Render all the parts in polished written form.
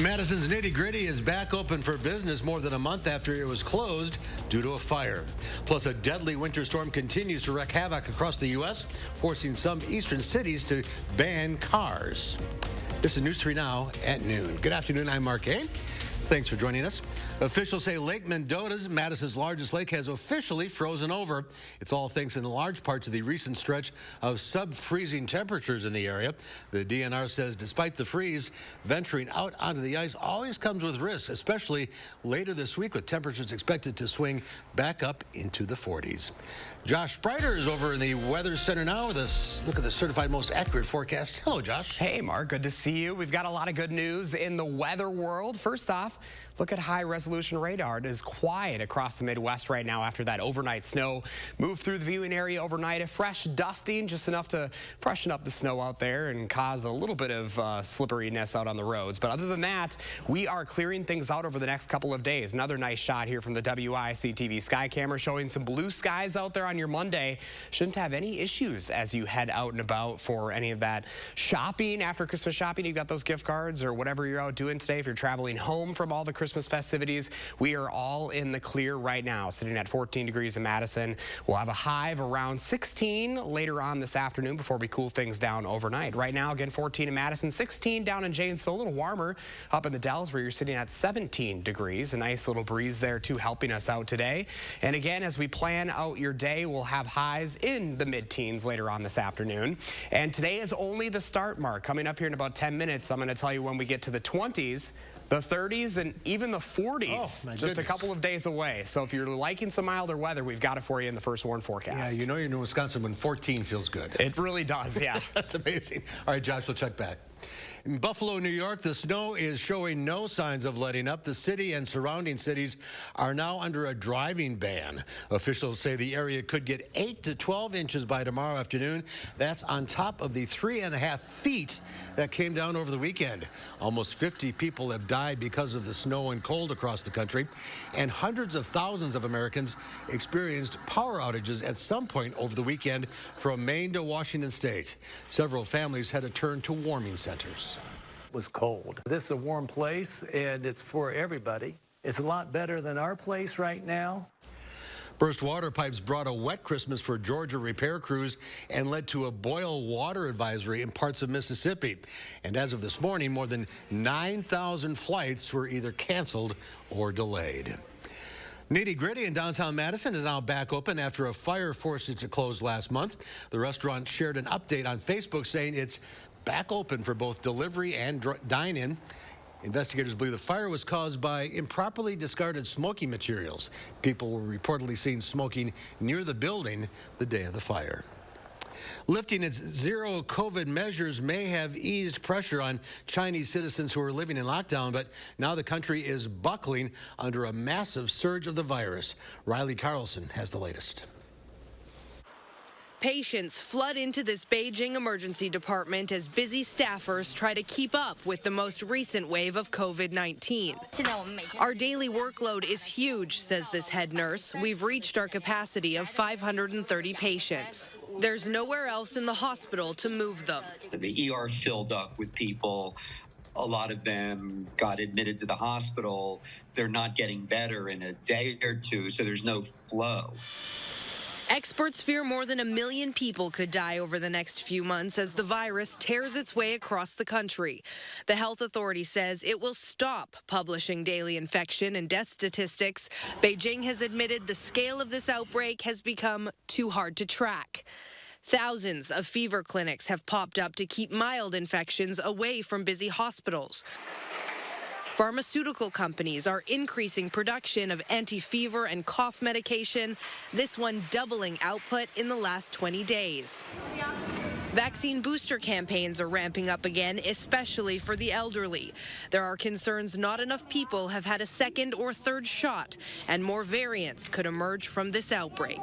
Madison's Nitty Gritty is back open for business more than a month after it was closed due to a fire. Plus, a deadly winter storm continues to wreak havoc across the U.S., forcing some eastern cities to ban cars. This is News 3 Now at noon. Good afternoon, I'm Mark A. Thanks for joining us. Officials say Lake Mendota's, Madison's largest lake, has officially frozen over. It's all thanks in large part to the recent stretch of sub-freezing temperatures in the area. The DNR says despite the freeze, venturing out onto the ice always comes with risks, especially later this week with temperatures expected to swing back up into the 40s. Josh Spreiter is over in the Weather Center now with a look at the certified most accurate forecast. Hello, Josh. Hey, Mark. Good to see you. We've got a lot of good news in the weather world. First off, look at high-resolution radar. It is quiet across the Midwest right now after that overnight snow moved through the viewing area overnight. A fresh dusting, just enough to freshen up the snow out there and cause a little bit of slipperiness out on the roads. But other than that, we are clearing things out over the next couple of days. Another nice shot here from the WISC-TV sky camera showing some blue skies out there on your Monday. Shouldn't have any issues as you head out and about for any of that shopping. After Christmas shopping, you've got those gift cards or whatever you're out doing today. If you're traveling home from all the Christmas festivities, we are all in the clear right now, sitting at 14 degrees in Madison. We'll have a high of around 16 later on this afternoon before we cool things down overnight. Right now, again, 14 in Madison, 16 down in Janesville, a little warmer up in the Dells where you're sitting at 17 degrees. A nice little breeze there too, helping us out today. And again, as we plan out your day, we'll have highs in the mid-teens later on this afternoon. And today is only the start, Mark. Coming up here in about 10 minutes, I'm going to tell you when we get to the 20s, the 30s, and even the 40s, just a couple of days away. So if you're liking some milder weather, we've got it for you in the first warn forecast. Yeah, you know you're in Wisconsin when 14 feels good. It really does, yeah. That's amazing. All right, Josh, we'll check back. In Buffalo, New York, the snow is showing no signs of letting up. The city and surrounding cities are now under a driving ban. Officials say the area could get 8 to 12 inches by tomorrow afternoon. That's on top of the 3.5 feet that came down over the weekend. Almost 50 people have died because of the snow and cold across the country, and hundreds of thousands of Americans experienced power outages at some point over the weekend from Maine to Washington State. Several families had to turn to warming centers. Was cold. This is a warm place, and it's for everybody. It's a lot better than our place right now. Burst water pipes brought a wet Christmas for Georgia repair crews and led to a boil water advisory in parts of Mississippi. And as of this morning, more than 9,000 flights were either canceled or delayed. Nitty Gritty in downtown Madison is now back open after a fire forced it to close last month. The restaurant shared an update on Facebook saying it's back open for both delivery and dine-in. Investigators believe the fire was caused by improperly discarded smoking materials. People were reportedly seen smoking near the building the day of the fire. Lifting its zero COVID measures may have eased pressure on Chinese citizens who are living in lockdown, but now the country is buckling under a massive surge of the virus. Riley Carlson has the latest. Patients flood into this Beijing emergency department as busy staffers try to keep up with the most recent wave of COVID-19. Our daily workload is huge, says this head nurse. We've reached our capacity of 530 patients. There's nowhere else in the hospital to move them. The ER filled up with people. A lot of them got admitted to the hospital. They're not getting better in a day or two, so there's no flow. Experts fear more than 1 million people could die over the next few months as the virus tears its way across the country. The health authority says it will stop publishing daily infection and death statistics. Beijing has admitted the scale of this outbreak has become too hard to track. Thousands of fever clinics have popped up to keep mild infections away from busy hospitals. Pharmaceutical companies are increasing production of anti-fever and cough medication, this one doubling output in the last 20 days. Vaccine booster campaigns are ramping up again, especially for the elderly. There are concerns not enough people have had a second or third shot, and more variants could emerge from this outbreak.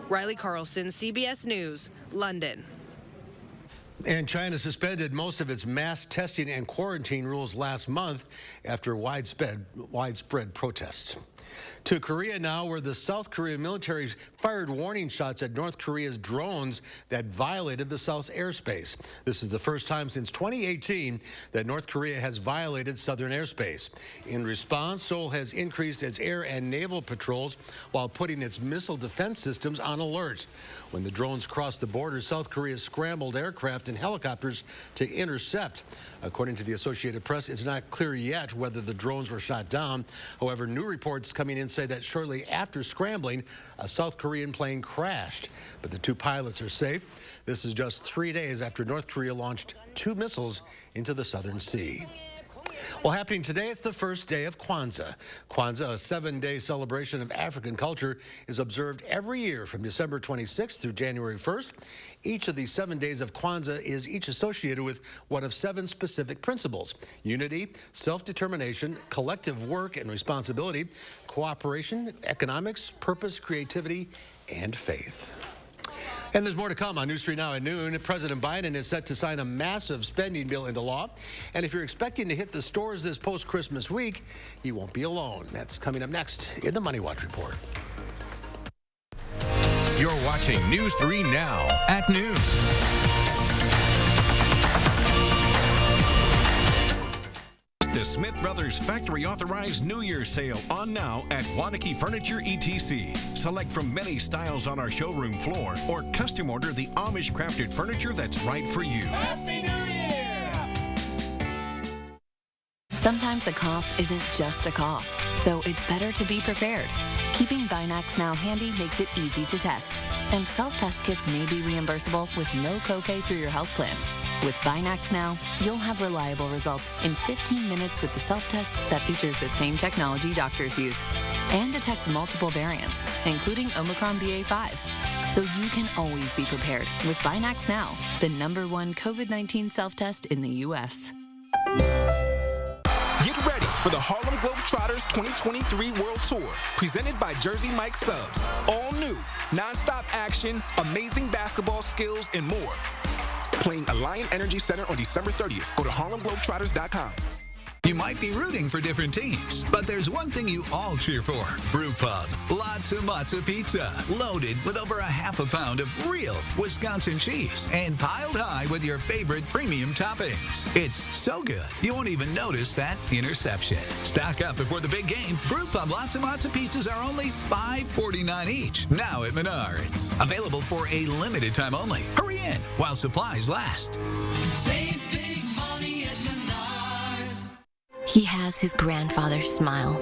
Riley Carlson, CBS News, London. And China suspended most of its mass testing and quarantine rules last month after widespread protests. To Korea now, where the South Korean military fired warning shots at North Korea's drones that violated the South's airspace. This is the first time since 2018 that North Korea has violated southern airspace. In response, Seoul has increased its air and naval patrols while putting its missile defense systems on alert. When the drones crossed the border, South Korea scrambled aircraft and helicopters to intercept. According to the Associated Press, it's not clear yet whether the drones were shot down. However, new reports coming in say that shortly after scrambling, a South Korean plane crashed. But the two pilots are safe. This is just 3 days after North Korea launched 2 missiles into the southern sea. Well, happening today, it's the first day of Kwanzaa. Kwanzaa, a 7-day celebration of African culture, is observed every year from December 26th through January 1st. Each of these 7 days of Kwanzaa is each associated with one of 7 specific principles: unity, self-determination, collective work and responsibility, cooperation, economics, purpose, creativity, and faith. And there's more to come on News 3 Now at noon. President Biden is set to sign a massive spending bill into law. And if you're expecting to hit the stores this post-Christmas week, you won't be alone. That's coming up next in the Money Watch Report. You're watching News 3 Now at noon. The Smith Brothers Factory Authorized New Year Sale on now at Wanakee Furniture ETC. Select from many styles on our showroom floor or custom order the Amish crafted furniture that's right for you. Happy New Year! Sometimes a cough isn't just a cough, so it's better to be prepared. Keeping Binax Now handy makes it easy to test. And self-test kits may be reimbursable with no copay through your health plan. With Binax Now, you'll have reliable results in 15 minutes with the self-test that features the same technology doctors use and detects multiple variants, including Omicron BA.5. So you can always be prepared with Binax Now, the #1 COVID-19 self-test in the U.S. Get ready for the Harlem Globetrotters 2023 World Tour, presented by Jersey Mike Subs. All new, non-stop action, amazing basketball skills, and more. Playing Alliant Energy Center on December 30th. Go to harlemglobetrotters.com. You might be rooting for different teams, but there's one thing you all cheer for. Brew Pub. Lots of matzo pizza. Loaded with over a half a pound of real Wisconsin cheese and piled high with your favorite premium toppings. It's so good, you won't even notice that interception. Stock up before the big game. Brew Pub Lots of Matzo Pizzas are only $5.49 each, now at Menards. Available for a limited time only. Hurry in while supplies last. Save big money at Menards. He has his grandfather's smile,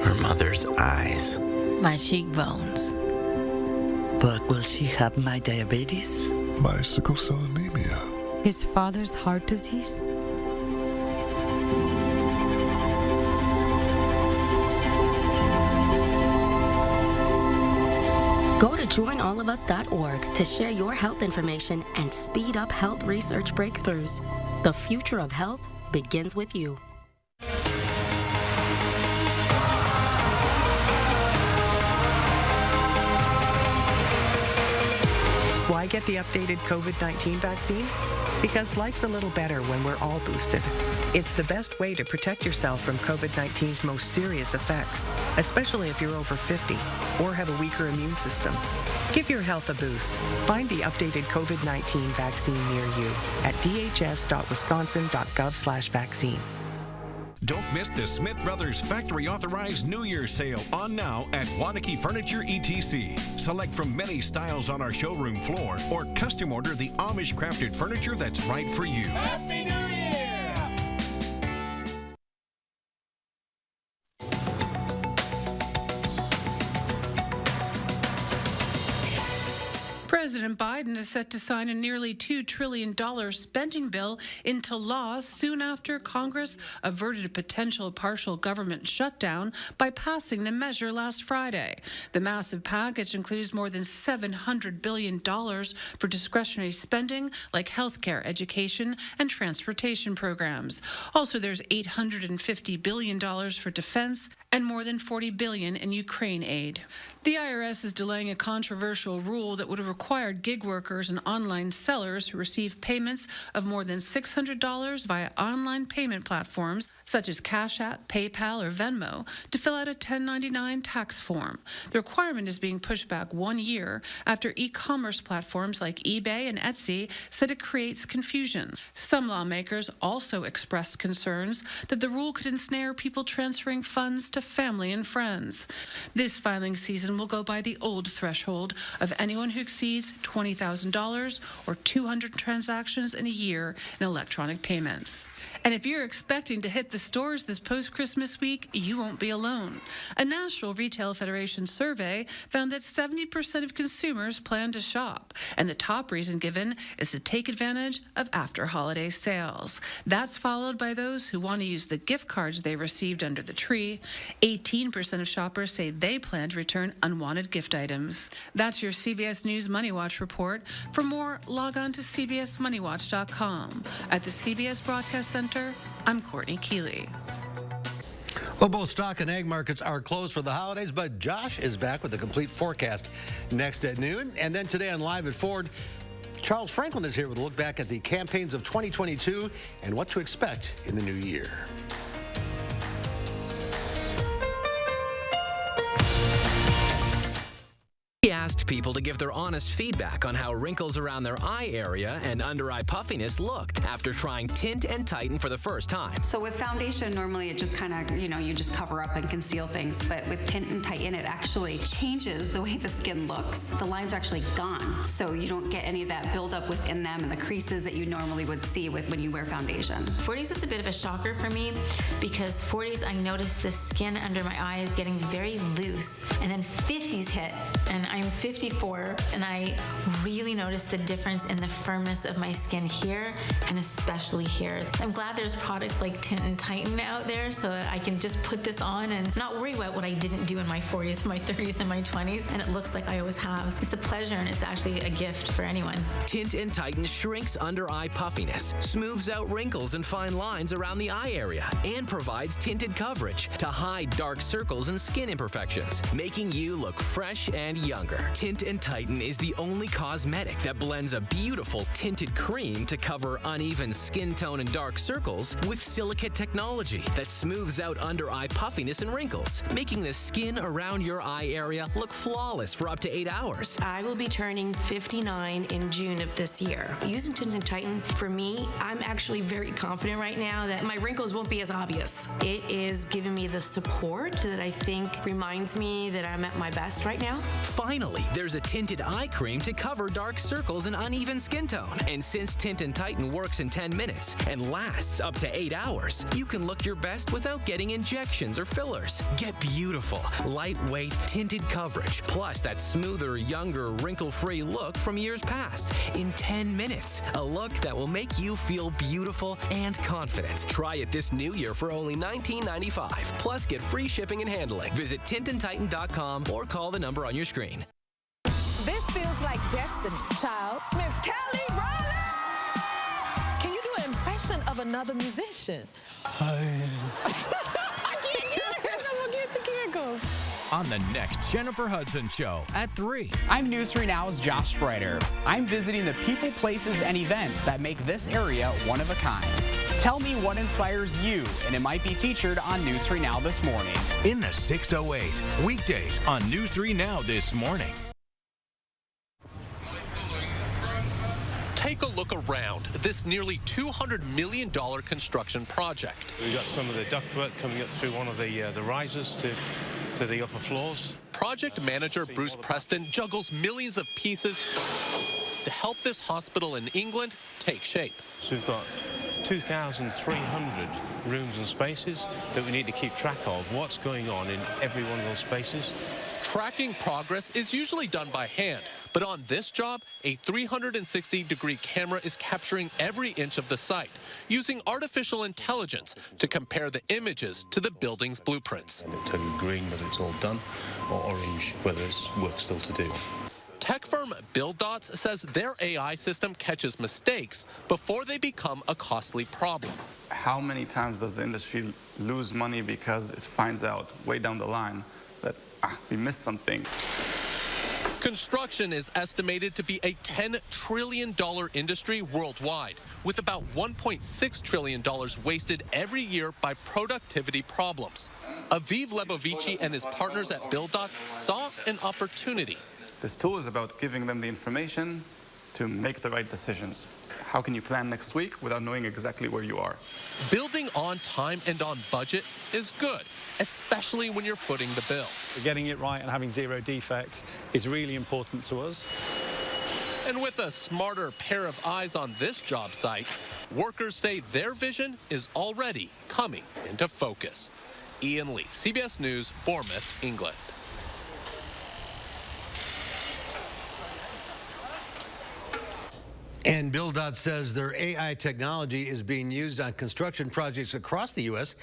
her mother's eyes. my cheekbones. But will she have my diabetes? My sickle cell anemia. His father's heart disease? Go to joinallofus.org to share your health information and speed up health research breakthroughs. The future of health begins with you. Why get the updated COVID-19 vaccine? Because life's a little better when we're all boosted. It's the best way to protect yourself from COVID-19's most serious effects, especially if you're over 50 or have a weaker immune system. Give your health a boost. Find the updated COVID-19 vaccine near you at dhs.wisconsin.gov/vaccine. Don't miss the Smith Brothers Factory Authorized New Year Sale on now at Wanakee Furniture ETC. Select from many styles on our showroom floor or custom order the Amish crafted furniture that's right for you. Happy New Year! President Biden is set to sign a nearly $2 trillion spending bill into law soon after Congress averted a potential partial government shutdown by passing the measure last Friday. The massive package includes more than $700 billion for discretionary spending like healthcare, education, and transportation programs. Also, there's $850 billion for defense and more than $40 billion in Ukraine aid. The IRS is delaying a controversial rule that would have required retired gig workers and online sellers who receive payments of more than $600 via online payment platforms such as Cash App, PayPal, or Venmo to fill out a 1099 tax form. The requirement is being pushed back 1 year after e-commerce platforms like eBay and Etsy said it creates confusion. Some lawmakers also expressed concerns that the rule could ensnare people transferring funds to family and friends. This filing season will go by the old threshold of anyone who exceeds $20,000 or 200 transactions in a year in electronic payments. And if you're expecting to hit the stores this post-Christmas week, you won't be alone. A National Retail Federation survey found that 70% of consumers plan to shop, and the top reason given is to take advantage of after-holiday sales. That's followed by those who want to use the gift cards they received under the tree. 18% of shoppers say they plan to return unwanted gift items. That's your CBS News Money Watch report. For more, log on to cbsmoneywatch.com. At the CBS Broadcast Center, I'm Courtney Keeley. Well, both stock and ag markets are closed for the holidays, but Josh is back with a complete forecast next at noon. And then today on Live at Ford, Charles Franklin is here with a look back at the campaigns of 2022 and what to expect in the new year. We asked people to give their honest feedback on how wrinkles around their eye area and under-eye puffiness looked after trying Tint and Tighten for the first time. So with foundation, normally it just kind of, you just cover up and conceal things. But with Tint and Tighten, it actually changes the way the skin looks. The lines are actually gone. So you don't get any of that buildup within them and the creases that you normally would see when you wear foundation. 40s was a bit of a shocker for me because 40s, I noticed the skin under my eye is getting very loose. And then 50s hit, and I'm 54, and I really noticed the difference in the firmness of my skin here, and especially here. I'm glad there's products like Tint and Tighten out there so that I can just put this on and not worry about what I didn't do in my 40s, my 30s, and my 20s, and it looks like I always have. It's a pleasure, and it's actually a gift for anyone. Tint and Tighten shrinks under-eye puffiness, smooths out wrinkles and fine lines around the eye area, and provides tinted coverage to hide dark circles and skin imperfections, making you look fresh and younger. Tint and Tighten is the only cosmetic that blends a beautiful tinted cream to cover uneven skin tone and dark circles with silicate technology that smooths out under-eye puffiness and wrinkles, making the skin around your eye area look flawless for up to 8 hours. I will be turning 59 in June of this year. Using Tint and Tighten, for me, I'm actually very confident right now that my wrinkles won't be as obvious. It is giving me the support that I think reminds me that I'm at my best right now. Finally, there's a tinted eye cream to cover dark circles and uneven skin tone. And since Tint and Tighten works in 10 minutes and lasts up to 8 hours, you can look your best without getting injections or fillers. Get beautiful, lightweight, tinted coverage, plus that smoother, younger, wrinkle-free look from years past in 10 minutes. A look that will make you feel beautiful and confident. Try it this new year for only $19.95. Plus, get free shipping and handling. Visit tintandtighten.com or call the number on your screen. This feels like destiny, child. Miss Kelly Rowland! Can you do an impression of another musician? I can't hear it. I'm gonna get the giggles. On the next Jennifer Hudson Show at 3. I'm News 3 Now's Josh Spreiter. I'm visiting the people, places, and events that make this area one of a kind. Tell me what inspires you, and it might be featured on News 3 Now this morning. In the 608, weekdays on News 3 Now this morning. Take a look around this nearly $200 million construction project. We've got some of the ductwork coming up through one of the risers to the upper floors. Project manager Bruce Preston juggles millions of pieces to help this hospital in England take shape. So we've got 2,300 rooms and spaces that we need to keep track of what's going on in every one of those spaces. Tracking progress is usually done by hand, but on this job, a 360-degree camera is capturing every inch of the site, using artificial intelligence to compare the images to the building's blueprints. And it turns green whether it's all done, or orange whether it's work still to do. Tech firm BuildDots says their AI system catches mistakes before they become a costly problem. How many times does the industry lose money because it finds out way down the line that we missed something? Construction is estimated to be a $10 trillion industry worldwide, with about $1.6 trillion wasted every year by productivity problems. Aviv Lebovici and his partners at BuildDots saw an opportunity. This tool is about giving them the information to make the right decisions. How can you plan next week without knowing exactly where you are? Building on time and on budget is good, especially when you're footing the bill. Getting it right and having zero defects is really important to us. And with a smarter pair of eyes on this job site, workers say their vision is already coming into focus. Ian Lee, CBS News, Bournemouth, England. And BuildDots says their AI technology is being used on construction projects across the U.S.,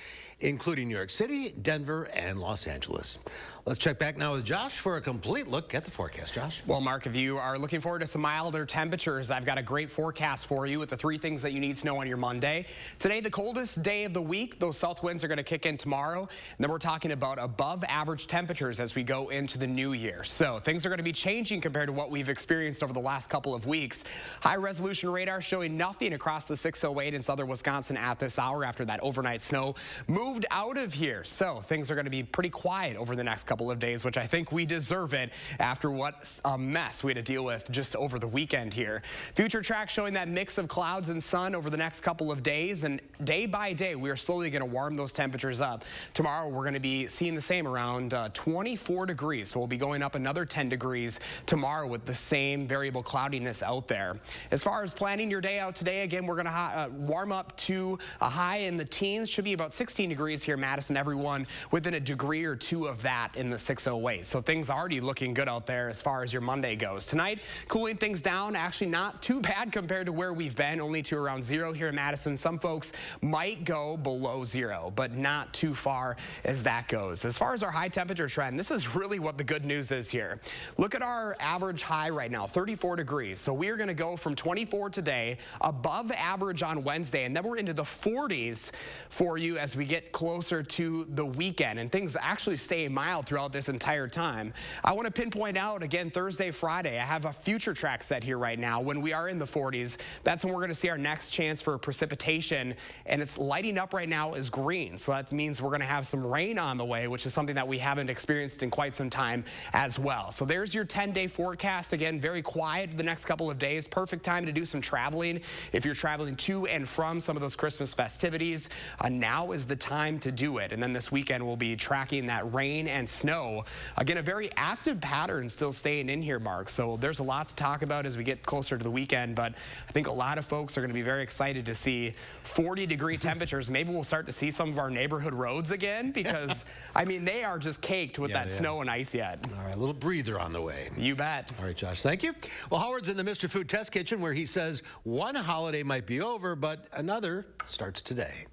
including New York City, Denver, and Los Angeles. Let's check back now with Josh for a complete look at the forecast. Josh? Well, Mark, if you are looking forward to some milder temperatures, I've got a great forecast for you with the 3 things that you need to know on your Monday. Today, the coldest day of the week. Those south winds are going to kick in tomorrow. And then we're talking about above average temperatures as we go into the new year. So things are going to be changing compared to what we've experienced over the last couple of weeks. High resolution radar showing nothing across the 608 in southern Wisconsin at this hour after that overnight snow moved out of here. So things are going to be pretty quiet over the next couple of days, which I think we deserve it after what a mess we had to deal with just over the weekend here. Future track showing that mix of clouds and sun over the next couple of days, and day by day we are slowly going to warm those temperatures up. Tomorrow we're going to be seeing the same around 24 degrees, so we'll be going up another 10 degrees tomorrow with the same variable cloudiness out there. As far as planning your day out today, again, we're going to warm up to a high in the teens. Should be about 16 degrees here in Madison. Everyone within a degree or 2 of that in the 608. So things already looking good out there as far as your Monday goes. Tonight, cooling things down, actually not too bad compared to where we've been, only to around 0 here in Madison. Some folks might go below 0, but not too far as that goes. As far as our high temperature trend, this is really what the good news is here. Look at our average high right now, 34 degrees. So we are going to go from 24 today, above average on Wednesday, and then we're into the 40s for you as we get closer to the weekend, and things actually stay mild throughout this entire time. I want to pinpoint out again Thursday, Friday. I have a future track set here right now. When we are in the 40s, that's when we're going to see our next chance for precipitation, and it's lighting up right now as green. So that means we're going to have some rain on the way, which is something that we haven't experienced in quite some time as well. So there's your 10-day forecast. Again, very quiet the next couple of days. Perfect time to do some traveling if you're traveling to and from some of those Christmas festivities. Now is the time to do it. And then this weekend we'll be tracking that rain and snow. Again, a very active pattern still staying in here, Mark. So there's a lot to talk about as we get closer to the weekend, but I think a lot of folks are going to be very excited to see 40-degree temperatures. Maybe we'll start to see some of our neighborhood roads again because, I mean, they are just caked with that snow and ice yet. All right, a little breather on the way. You bet. All right, Josh, thank you. Well, Howard's in the Mr. Food Test Kitchen where he says one holiday might be over, but another starts today.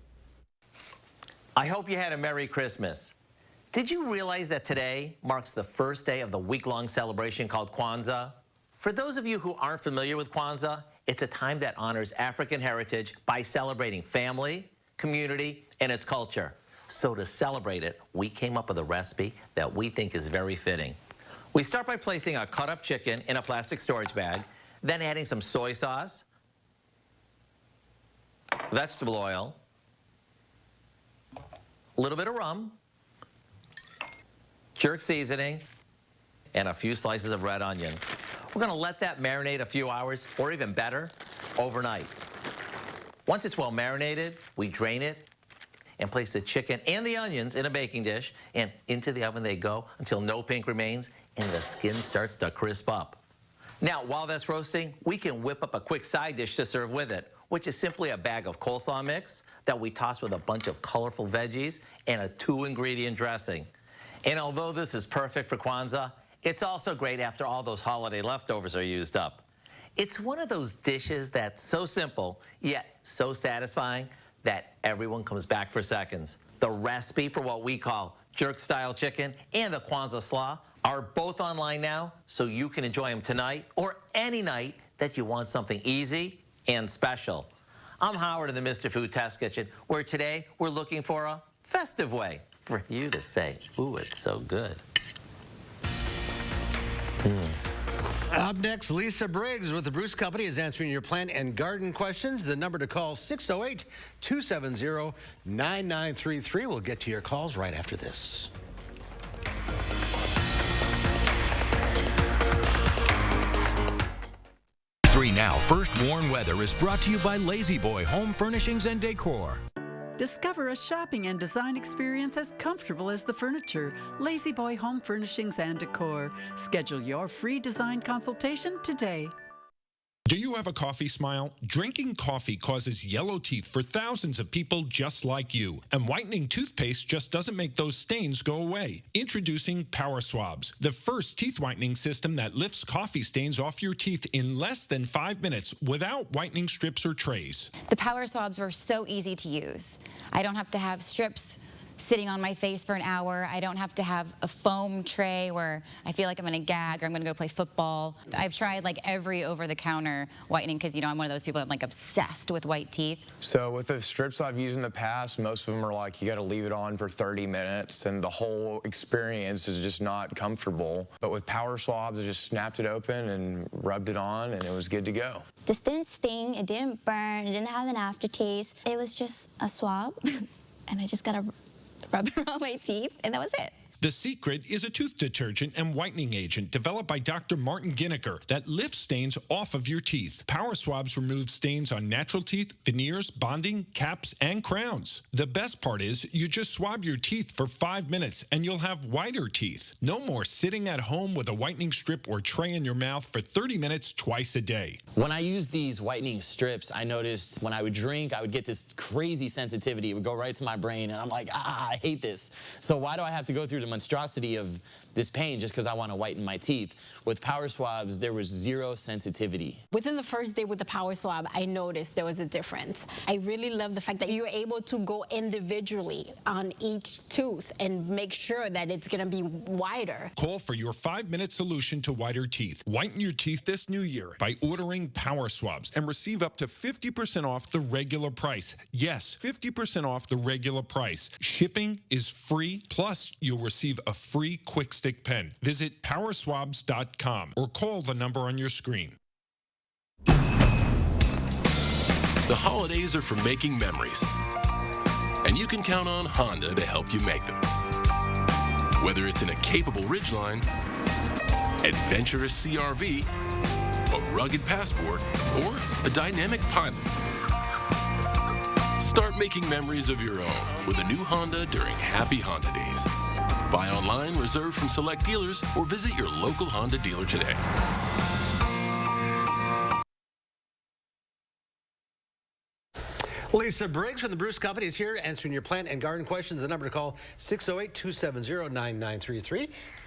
I hope you had a Merry Christmas. Did you realize that today marks the first day of the week-long celebration called Kwanzaa? For those of you who aren't familiar with Kwanzaa, it's a time that honors African heritage by celebrating family, community, and its culture. So to celebrate it, we came up with a recipe that we think is very fitting. We start by placing a cut-up chicken in a plastic storage bag, then adding some soy sauce, vegetable oil, a little bit of rum, jerk seasoning, and a few slices of red onion. We're going to let that marinate a few hours, or even better, overnight. Once it's well marinated, we drain it and place the chicken and the onions in a baking dish, and into the oven they go until no pink remains and the skin starts to crisp up. Now, while that's roasting, we can whip up a quick side dish to serve with it, which is simply a bag of coleslaw mix that we toss with a bunch of colorful veggies and a 2-ingredient dressing. And although this is perfect for Kwanzaa, it's also great after all those holiday leftovers are used up. It's one of those dishes that's so simple, yet so satisfying that everyone comes back for seconds. The recipe for what we call jerk-style chicken and the Kwanzaa slaw are both online now, so you can enjoy them tonight or any night that you want something easy and special. I'm Howard in the Mr. Food Test Kitchen, where today we're looking for a festive way for you to say, ooh, it's so good. Up next, Lisa Briggs with the Bruce Company is answering your plant and garden questions. The number to call, 608-270-9933. We'll get to your calls right after this. Now, First Warn Weather is brought to you by Lazy Boy Home Furnishings and Decor. Discover a shopping and design experience as comfortable as the furniture. Lazy Boy Home Furnishings and Decor. Schedule your free design consultation today. Do you have a coffee smile? Drinking coffee causes yellow teeth for thousands of people just like you. And whitening toothpaste just doesn't make those stains go away. Introducing Power Swabs, the first teeth whitening system that lifts coffee stains off your teeth in less than 5 minutes without whitening strips or trays. The Power Swabs were so easy to use. I don't have to have strips sitting on my face for an hour. I don't have to have a foam tray where I feel like I'm going to gag or I'm going to go play football. I've tried like every over-the-counter whitening because, you know, I'm one of those people that's like obsessed with white teeth. So with the strips I've used in the past, most of them are like you got to leave it on for 30 minutes and the whole experience is just not comfortable. But with Power Swabs, I just snapped it open and rubbed it on and it was good to go. Just didn't sting, it didn't burn, it didn't have an aftertaste. It was just a swab and I just got to rub it on my teeth, and that was it. The Secret is a tooth detergent and whitening agent developed by Dr. Martin Ginneker that lifts stains off of your teeth. Power Swabs remove stains on natural teeth, veneers, bonding, caps, and crowns. The best part is you just swab your teeth for 5 minutes and you'll have whiter teeth. No more sitting at home with a whitening strip or tray in your mouth for 30 minutes twice a day. When I use these whitening strips, I noticed when I would drink, I would get this crazy sensitivity. It would go right to my brain, and I'm like, I hate this. So why do I have to go through the monstrosity of this pain just because I want to whiten my teeth? With Power Swabs, there was zero sensitivity. Within the first day with the Power Swab, I noticed there was a difference. I really love the fact that you're able to go individually on each tooth and make sure that it's going to be wider. Call for your 5-minute solution to whiter teeth. Whiten your teeth this new year by ordering Power Swabs and receive up to 50% off the regular price. Yes, 50% off the regular price. Shipping is free, plus you'll receive a free quick stick pen. Visit powerswabs.com or call the number on your screen. The holidays are for making memories, and you can count on Honda to help you make them. Whether it's in a capable Ridgeline, adventurous CRV, a rugged Passport, or a dynamic Pilot. Start making memories of your own with a new Honda during Happy Honda Days. Buy online, reserve from select dealers, or visit your local Honda dealer today. Lisa Briggs from the Bruce Company is here answering your plant and garden questions. The number to call, 608-270-9933. Do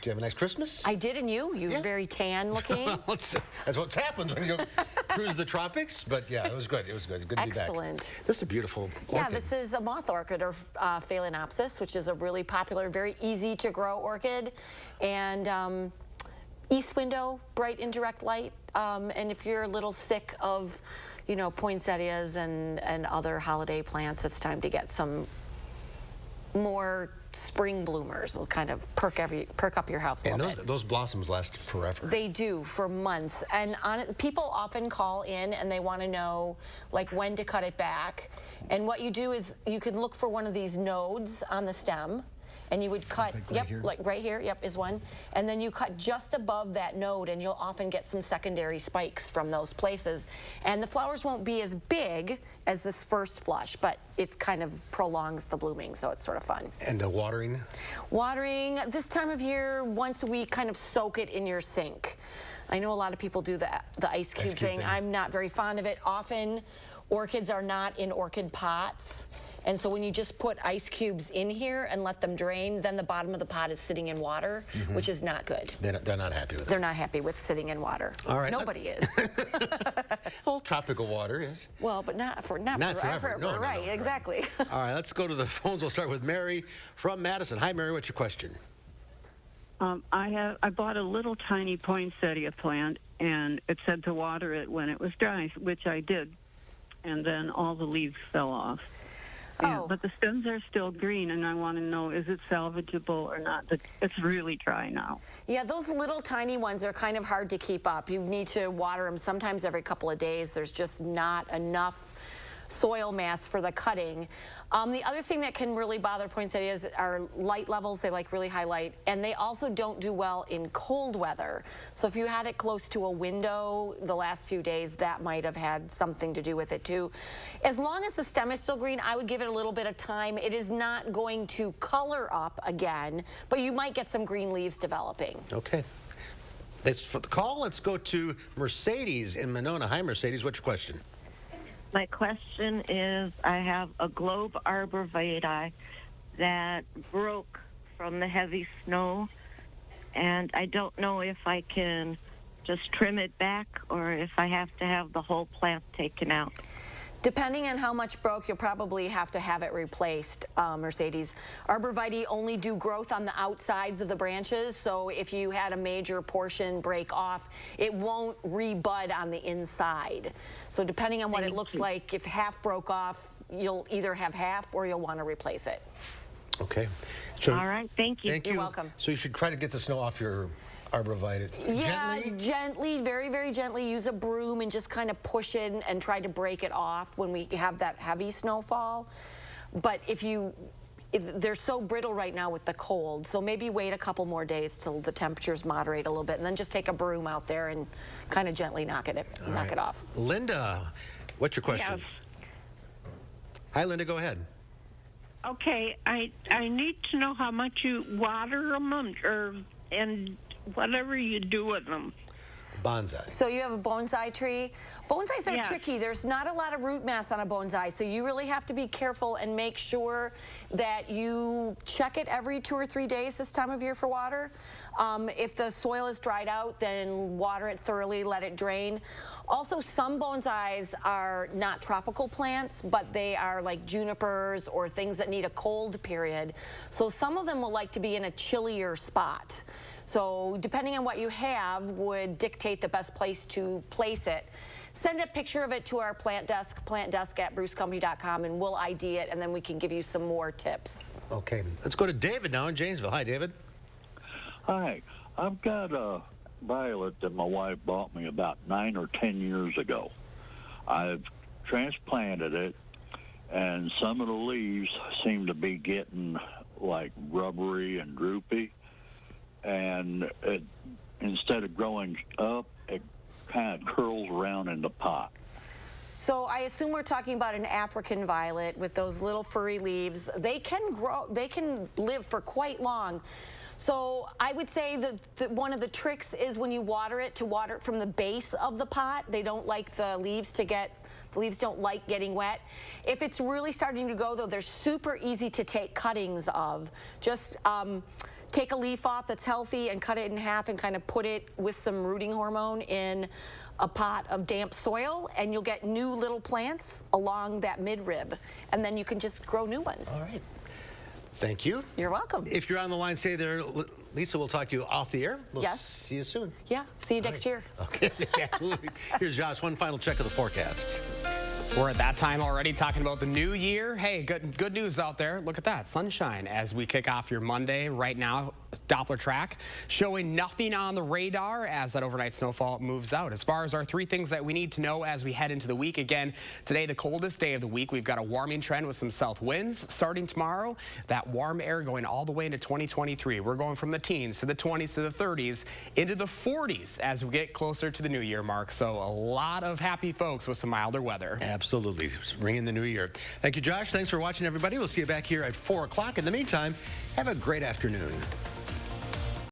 you have a nice Christmas? I did, and you? You're very tan looking. That's what happens when you cruise the tropics. But yeah, it was good. It was good. It's good to be back. Excellent. This is a beautiful orchid. Yeah, this is a moth orchid, or Phalaenopsis, which is a really popular, very easy to grow orchid. And east window, bright indirect light. And if you're a little sick of, you know, poinsettias and other holiday plants, it's time to get some more spring bloomers. It'll kind of perk up your house a little bit. And those blossoms last forever. They do, for months. And people often call in and they want to know like when to cut it back. And what you do is you can look for one of these nodes on the stem. And you would cut, like right here, is one. And then you cut just above that node, and you'll often get some secondary spikes from those places. And the flowers won't be as big as this first flush, but it kind of prolongs the blooming, so it's sort of fun. And the watering? Watering, this time of year, once a week, kind of soak it in your sink. I know a lot of people do the ice cube thing. I'm not very fond of it. Often, orchids are not in orchid pots. And so when you just put ice cubes in here and let them drain, then the bottom of the pot is sitting in water, which is not good. They're not happy with it. They're not happy with sitting in water. All right. Nobody is. Well, tropical water is. Well, but not forever. No, right, exactly. All right, let's go to the phones. We'll start with Mary from Madison. Hi, Mary. What's your question? I bought a little tiny poinsettia plant, and it said to water it when it was dry, which I did, and then all the leaves fell off. Yeah, but the stems are still green, and I want to know, is it salvageable or not? It's really dry now. Yeah, those little tiny ones are kind of hard to keep up. You need to water them sometimes every couple of days. There's just not enough soil mass for the cutting. The other thing that can really bother poinsettias are light levels. They like really high light, and they also don't do well in cold weather. So if you had it close to a window the last few days, that might have had something to do with it too. As long as the stem is still green, I would give it a little bit of time. It is not going to color up again, but you might get some green leaves developing. Okay. Thanks for the call. Let's go to Mercedes in Monona. Hi, Mercedes. What's your question? My question is, I have a globe arborvitae that broke from the heavy snow, and I don't know if I can just trim it back or if I have to have the whole plant taken out. Depending on how much broke, you'll probably have to have it replaced, Mercedes. Arborvitae only do growth on the outsides of the branches, so if you had a major portion break off, it won't rebud on the inside. So depending on what it looks like, if half broke off, you'll either have half or you'll want to replace it. Okay. So, all right, thank you. Thank you. You're welcome. So you should try to get the snow off your arborvitae. Yeah, gently, very, very gently. Use a broom and just kind of push it and try to break it off when we have that heavy snowfall. But they're so brittle right now with the cold, so maybe wait a couple more days till the temperatures moderate a little bit, and then just take a broom out there and kind of gently knock it off. Linda, what's your question? Yes. Hi, Linda. Go ahead. Okay, I need to know how much you water them and whatever you do with them. Bonsai. So you have a bonsai tree. Bonsais are tricky. There's not a lot of root mass on a bonsai, so you really have to be careful and make sure that you check it every 2 or 3 days this time of year for water. If the soil is dried out, then water it thoroughly, let it drain. Also, some bonsais are not tropical plants, but they are like junipers or things that need a cold period. So some of them will like to be in a chillier spot. So depending on what you have would dictate the best place to place it. Send a picture of it to our plant desk @brucecompany.com, and we'll ID it, and then we can give you some more tips. Okay, let's go to David now in Janesville. Hi, David. Hi, I've got a violet that my wife bought me about 9 or 10 years ago. I've transplanted it, and some of the leaves seem to be getting like rubbery and droopy. And instead of growing up, it kind of curls around in the pot. So I assume we're talking about an African violet with those little furry leaves. They can grow, they can live for quite long. So I would say that one of the tricks is when you water it, to water it from the base of the pot. They don't like the leaves the leaves don't like getting wet. If it's really starting to go, though, they're super easy to take cuttings of. Just take a leaf off that's healthy and cut it in half and kind of put it with some rooting hormone in a pot of damp soil, and you'll get new little plants along that midrib, and then you can just grow new ones. All right. Thank you. You're welcome. If you're on the line, stay there. Lisa will talk to you off the air. We'll see you soon. Yeah, see you next year. Okay, absolutely. Here's Josh, one final check of the forecast. We're at that time already talking about the new year. Hey, good news out there. Look at that, sunshine as we kick off your Monday. Right now, Doppler track showing nothing on the radar as that overnight snowfall moves out. As far as our 3 things that we need to know as we head into the week, again, today the coldest day of the week. We've got a warming trend with some south winds starting tomorrow. That warm air going all the way into 2023. We're going from the teens to the 20s to the 30s into the 40s as we get closer to the new year mark. So a lot of happy folks with some milder weather. Absolutely. Ring in the new year. Thank you, Josh. Thanks for watching, everybody. We'll see you back here at 4 o'clock. In the meantime, have a great afternoon.